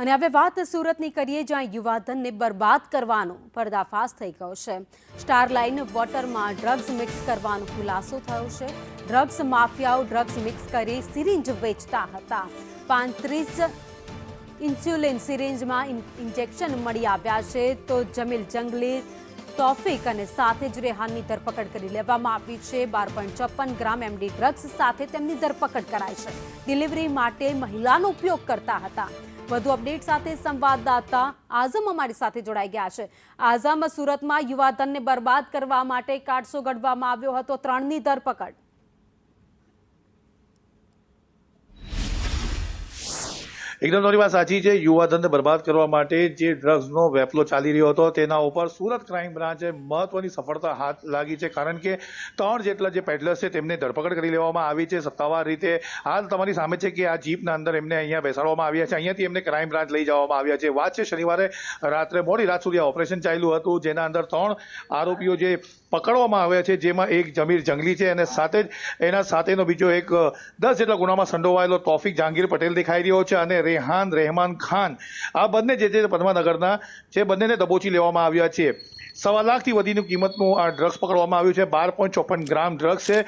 અને હવે વાત સુરતની કરીએ, જ્યાં યુવાધનને બરબાદ કરવાનો પર્દાફાશ થઈ ગયો છે। સ્ટારલાઇન વોટરમાં ડ્રગ્સ મિક્સ કરવાનો ખુલાસો થયો છે। ડ્રગ્સ માફિયાઓ ડ્રગ્સ મિક્સ કરી સિરિંજ વેચતા હતા। 35 ઇન્સ્યુલિન સિરિંજમાં ઇન્જેક્શન મળી આવ્યા છે। તો જમીલ જંગલી, તોફિક અને સાથે જ રેહાનની ધરપકડ કરી લેવામાં આવી છે। 12.54 ગ્રામ એમડી ડ્રગ્સ સાથે તેમની ધરપકડ કરાઈ છે। ડિલિવરી માટે મહિલાનો ઉપયોગ કરતા હતા। વધુ અપડેટ સાથે સંવાદદાતા આઝમ અમારી સાથે જોડાઈ ગયા છે। આઝમ, સુરતમાં યુવાધનને બરબાદ કરવા માટે કાટસો ઘડવામાં આવ્યો હતો, 3ની ધરપકડ। એકદમ તમારી વાત સાચી છે। યુવાધનને બરબાદ કરવા માટે જે ડ્રગ્સનો વેપલો ચાલી રહ્યો હતો તેના ઉપર સુરત ક્રાઇમ બ્રાન્ચે મહત્વની સફળતા હાથ લાગી છે, કારણ કે 3 જેટલા જે પેડલર્સ છે તેમને ધરપકડ કરી લેવામાં આવી છે સત્તાવાર રીતે। હાલ તમારી સામે છે કે આ જીપના અંદર એમને અહીંયા બેસાડવામાં આવ્યા છે, અહીંયાથી એમને ક્રાઇમ બ્રાન્ચ લઈ જવામાં આવ્યા છે। વાત છે શનિવારે રાત્રે મોડી રાત સુધી આ ઓપરેશન ચાલ્યું હતું, જેના અંદર 3 આરોપીઓ જે પકડવામાં આવ્યા છે, જેમાં એક જમીર જંગલી છે અને સાથે જ એના સાથેનો બીજો એક 10 જેટલા ગુનામાં સંડોવાયેલો તોફિક જહાંગીર પટેલ દેખાઈ રહ્યો છે અને રેહાન રહેમાન ખાન, આ બંને જે પદ્માનગરના છે, બંનેને દબોચી લેવામાં આવ્યા છે। 1.25 લાખથી વધીની કિંમતનું આ ડ્રગ્સ પકડવામાં આવ્યું છે। 12.54 ગ્રામ ડ્રગ્સ છે।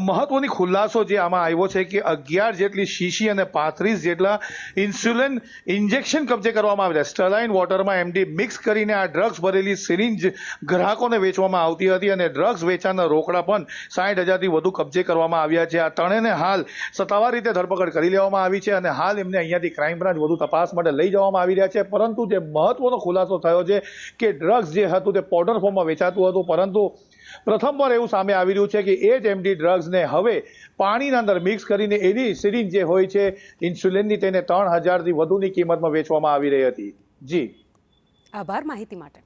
મહત્વની ખુલાસો જે આમાં આવ્યો છે કે 11 જેટલી શીશી અને 35 જેટલા ઇન્સ્યુલિન ઇન્જેક્શન કબજે કરવામાં આવ્યા। સ્ટરલાઇન વોટરમાં એમડી મિક્સ કરીને આ ડ્રગ્સ ભરેલી સિરિંજ ગ્રાહકોને વેચવામાં આવતી હતી અને ડ્રગ્સ વેચાણના રોકડા પણ 60,000થી વધુ કબજે કરવામાં આવ્યા છે। આ ત્રણેયને હાલ સત્તાવાર રીતે ધરપકડ કરી લેવામાં આવી છે અને હાલ એમને અહીંયાથી ક્રાઇમ બ્રાન્ચ વધુ તપાસ માટે લઈ જવામાં આવી રહ્યા છે। પરંતુ જે મહત્વનો ખુલાસો થયો છે કે ડ્રગ્સ જે હતું તે પાવડર ફોર્મમાં વેચાતું હતું, પરંતુ પ્રથમવાર એવું સામે આવી રહ્યું છે કે એ જ એમડી ડ્રગ્સને હવે પાણીના અંદર મિક્સ કરીને એની સિરિંજ જે હોય છે ઇન્સ્યુલિનની, તેને 3,000થી વધુની કિંમતમાં વેચવામાં આવી રહી હતી। જી, આભાર માહિતી માટે।